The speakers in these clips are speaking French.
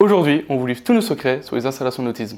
Aujourd'hui, on vous livre tous nos secrets sur les installations nautisme.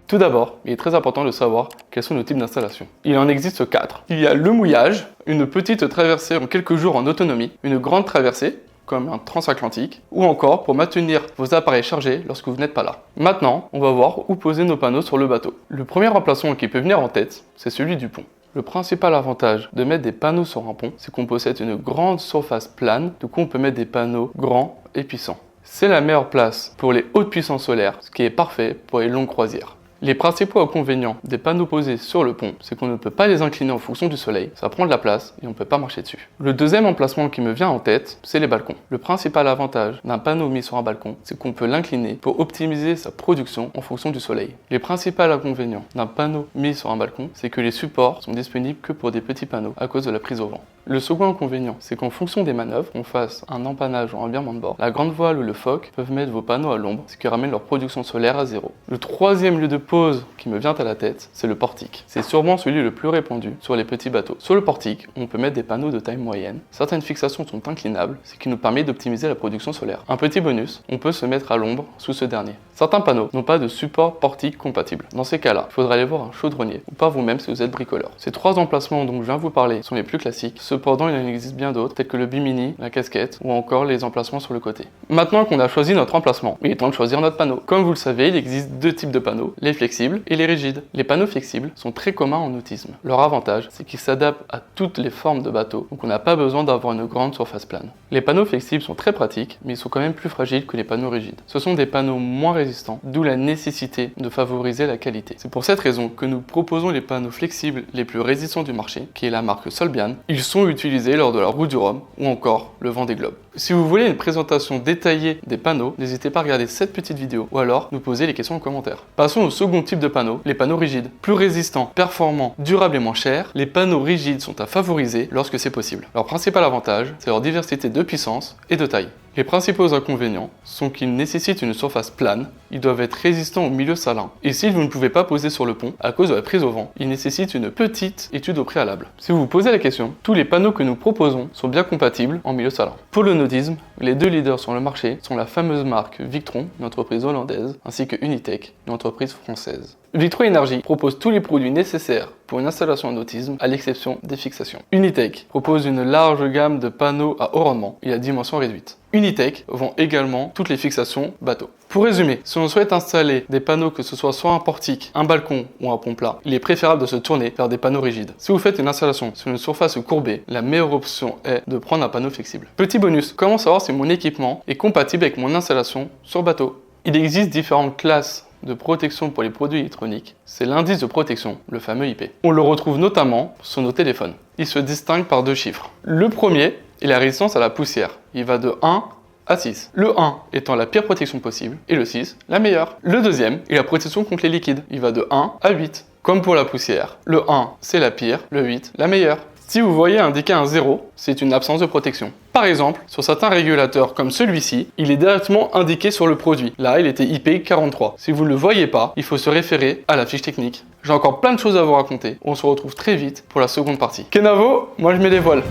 Tout d'abord, il est très important de savoir quels sont nos types d'installation. Il en existe 4. Il y a le mouillage, une petite traversée en quelques jours en autonomie, une grande traversée, comme un transatlantique, ou encore pour maintenir vos appareils chargés lorsque vous n'êtes pas là. Maintenant, on va voir où poser nos panneaux sur le bateau. Le premier emplacement qui peut venir en tête, c'est celui du pont. Le principal avantage de mettre des panneaux sur un pont, c'est qu'on possède une grande surface plane, du coup on peut mettre des panneaux grands et puissants. C'est la meilleure place pour les hautes puissances solaires, ce qui est parfait pour les longues croisières. Les principaux inconvénients des panneaux posés sur le pont, c'est qu'on ne peut pas les incliner en fonction du soleil, ça prend de la place et on ne peut pas marcher dessus. Le deuxième emplacement qui me vient en tête, c'est les balcons. Le principal avantage d'un panneau mis sur un balcon, c'est qu'on peut l'incliner pour optimiser sa production en fonction du soleil. Les principaux inconvénients d'un panneau mis sur un balcon, c'est que les supports sont disponibles que pour des petits panneaux à cause de la prise au vent. Le second inconvénient, c'est qu'en fonction des manœuvres, qu'on fasse un empannage ou un virement de bord, la grande voile ou le foc peuvent mettre vos panneaux à l'ombre, ce qui ramène leur production solaire à zéro. Le troisième lieu de pose qui me vient à la tête, c'est le portique. C'est sûrement celui le plus répandu sur les petits bateaux. Sur le portique, on peut mettre des panneaux de taille moyenne. Certaines fixations sont inclinables, ce qui nous permet d'optimiser la production solaire. Un petit bonus, on peut se mettre à l'ombre sous ce dernier. Certains panneaux n'ont pas de support portique compatible. Dans ces cas-là, il faudra aller voir un chaudronnier ou par vous-même si vous êtes bricoleur. Ces trois emplacements dont je viens vous parler sont les plus classiques. Cependant, il en existe bien d'autres, tels que le bimini, la casquette ou encore les emplacements sur le côté. Maintenant qu'on a choisi notre emplacement, il est temps de choisir notre panneau. Comme vous le savez, il existe deux types de panneaux, les flexibles et les rigides. Les panneaux flexibles sont très communs en nautisme. Leur avantage, c'est qu'ils s'adaptent à toutes les formes de bateaux, donc on n'a pas besoin d'avoir une grande surface plane. Les panneaux flexibles sont très pratiques, mais ils sont quand même plus fragiles que les panneaux rigides. Ce sont des panneaux moins résistants, d'où la nécessité de favoriser la qualité. C'est pour cette raison que nous proposons les panneaux flexibles les plus résistants du marché, qui est la marque Solbian. Ils sont utilisés lors de la route du Rhum ou encore le Vendée Globe. Si vous voulez une présentation détaillée des panneaux, n'hésitez pas à regarder cette petite vidéo ou alors nous poser les questions en commentaire. Passons au second type de panneaux, les panneaux rigides. Plus résistants, performants, durables et moins chers, les panneaux rigides sont à favoriser lorsque c'est possible. Leur principal avantage, c'est leur diversité de puissance et de taille. Les principaux inconvénients sont qu'ils nécessitent une surface plane, ils doivent être résistants au milieu salin, et si vous ne pouvez pas poser sur le pont à cause de la prise au vent, ils nécessitent une petite étude au préalable. Si vous vous posez la question, tous les panneaux que nous proposons sont bien compatibles en milieu salin. Pour le nautisme, les deux leaders sur le marché sont la fameuse marque Victron, une entreprise hollandaise, ainsi que Unitech, une entreprise française. Victron Energy propose tous les produits nécessaires pour une installation en nautisme, à l'exception des fixations. Unitech propose une large gamme de panneaux à haut rendement et à dimension réduite. Unitech vend également toutes les fixations bateau. Pour résumer, si on souhaite installer des panneaux, que ce soit un portique, un balcon ou un pont plat, il est préférable de se tourner vers des panneaux rigides. Si vous faites une installation sur une surface courbée, la meilleure option est de prendre un panneau flexible. Petit bonus, comment savoir si mon équipement est compatible avec mon installation sur bateau? Il existe différentes classes de protection pour les produits électroniques, c'est l'indice de protection, le fameux IP. On le retrouve notamment sur nos téléphones. Il se distingue par deux chiffres. Le premier est la résistance à la poussière. Il va de 1 à 6. Le 1 étant la pire protection possible et le 6 la meilleure. Le deuxième est la protection contre les liquides. Il va de 1 à 8. Comme pour la poussière, le 1 c'est la pire, le 8 la meilleure. Si vous voyez indiquer un 0, c'est une absence de protection. Par exemple, sur certains régulateurs comme celui-ci, il est directement indiqué sur le produit. Là, il était IP43. Si vous ne le voyez pas, il faut se référer à la fiche technique. J'ai encore plein de choses à vous raconter. On se retrouve très vite pour la seconde partie. Kenavo, moi je mets des voiles.